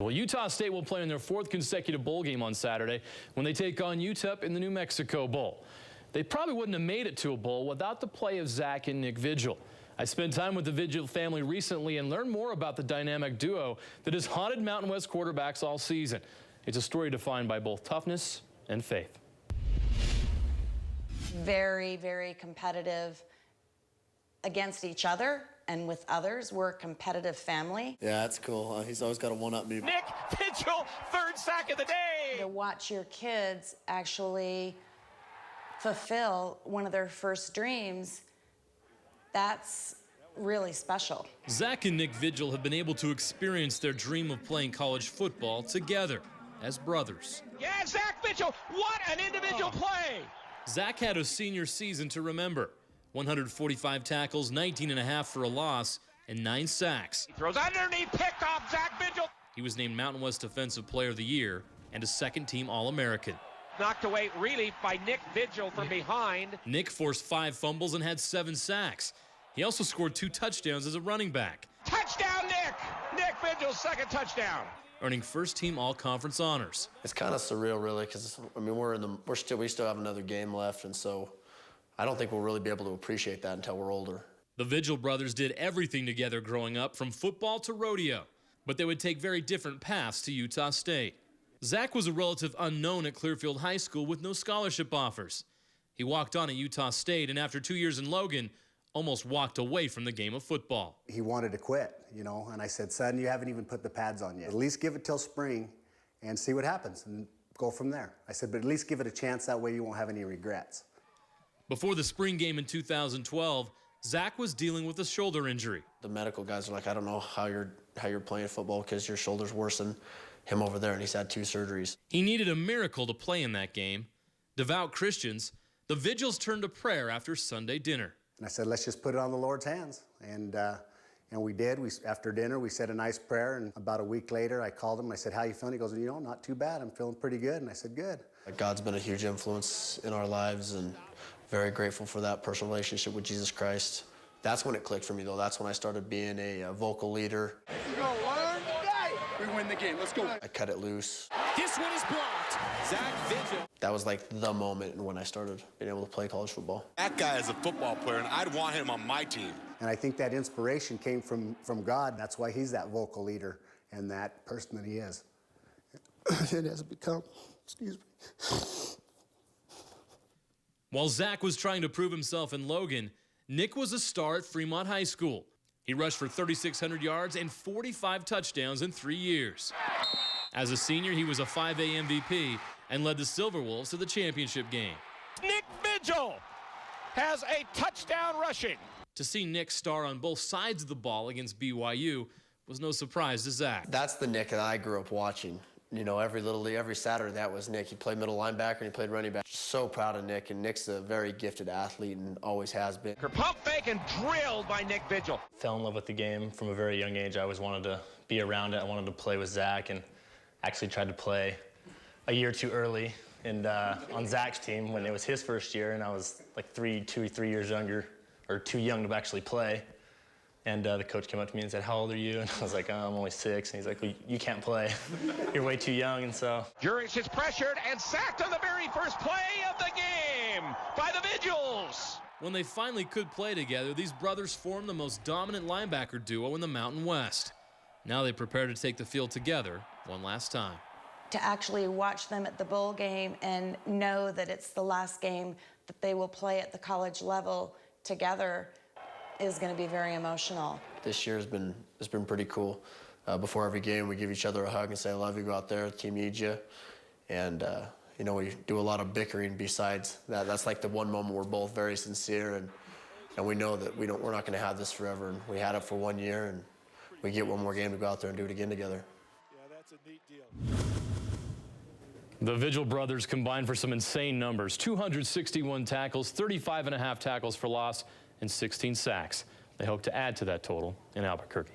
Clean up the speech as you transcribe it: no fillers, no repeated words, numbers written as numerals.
Well, Utah State will play in their 4th consecutive bowl game on Saturday when they take on UTEP in the New Mexico Bowl. They probably wouldn't have made it to a bowl without the play of Zack and Nick Vigil. I spent time with the Vigil family recently and learned more about the dynamic duo that has haunted Mountain West quarterbacks all season. It's a story defined by both toughness and faith. Very, very competitive against each other and with others. We're a competitive family. Yeah, that's cool. He's always got to one-up me. Nick Vigil, 3rd sack of the day. To watch your kids actually fulfill one of their first dreams, that's really special. Zack and Nick Vigil have been able to experience their dream of playing college football together as brothers. Yeah, Zack Vigil, what an individual play. Zack had a senior season to remember. 145 tackles, 19.5 for a loss, and 9 sacks. He throws underneath, picked off Zack Vigil. He was named Mountain West Defensive Player of the Year and a second-team All-American. Knocked away really by Nick Vigil from behind. Nick forced 5 fumbles and had 7 sacks. He also scored 2 touchdowns as a running back. Touchdown, Nick! Nick Vigil's 2nd touchdown. Earning first-team All-Conference honors. It's kind of surreal, really, because I mean we still have another game left, and so I don't think we'll really be able to appreciate that until we're older. The Vigil brothers did everything together growing up, from football to rodeo, but they would take very different paths to Utah State. Zack was a relative unknown at Clearfield High School with no scholarship offers. He walked on at Utah State, and after 2 years in Logan, almost walked away from the game of football. He wanted to quit, you know, and I said, son, you haven't even put the pads on yet. At least give it till spring and see what happens and go from there. I said, but at least give it a chance, that way you won't have any regrets. Before the spring game in 2012, Zack was dealing with a shoulder injury. The medical guys are like, I don't know how you're playing football because your shoulder's worse than him over there, and he's had 2 surgeries. He needed a miracle to play in that game. Devout Christians, the Vigils turned to prayer after Sunday dinner. And I said, let's just put it on the Lord's hands. And we did. After dinner, we said a nice prayer, and about a week later, I called him. I said, how you feeling? He goes, you know, not too bad. I'm feeling pretty good. And I said, good. God's been a huge influence in our lives, and very grateful for that personal relationship with Jesus Christ. That's when it clicked for me, though. That's when I started being a vocal leader. Let's go, one day. We win the game. Let's go. I cut it loose. This one is blocked. Zack Vigil. That was like the moment when I started being able to play college football. That guy is a football player, and I'd want him on my team. And I think that inspiration came from God. That's why he's that vocal leader and that person that he is. It has become, excuse me. While Zack was trying to prove himself in Logan, Nick was a star at Fremont High School. He rushed for 3,600 yards and 45 touchdowns in 3 years. As a senior, he was a 5A MVP and led the Silver Wolves to the championship game. Nick Vigil has a touchdown rushing. To see Nick star on both sides of the ball against BYU was no surprise to Zack. That's the Nick that I grew up watching. You know, every Saturday, that was Nick. He played middle linebacker and he played running back. So proud of Nick, and Nick's a very gifted athlete and always has been. Pump fake and drilled by Nick Vigil. Fell in love with the game from a very young age. I always wanted to be around it. I wanted to play with Zack, and actually tried to play a year too early and on Zack's team when it was his first year, and I was like 3 years younger, or too young to actually play. And the coach came up to me and said, how old are you? And I was like, oh, I'm only 6. And he's like, well, you can't play. You're way too young. And so Jurich is pressured and sacked on the very first play of the game by the Vigils. When they finally could play together, these brothers formed the most dominant linebacker duo in the Mountain West. Now they prepare to take the field together one last time. To actually watch them at the bowl game and know that it's the last game that they will play at the college level together is going to be very emotional. This year has been pretty cool. Before every game, we give each other a hug and say, I love you, go out there, the team needs you. And, you know, we do a lot of bickering besides that. That's like the one moment we're both very sincere, and we know that we're not going to have this forever. And we had it for 1 year, and we get one more game to go out there and do it again together. Yeah, that's a neat deal. The Vigil brothers combined for some insane numbers: 261 tackles, 35.5 tackles for loss, and 16 sacks. They hope to add to that total in Albuquerque.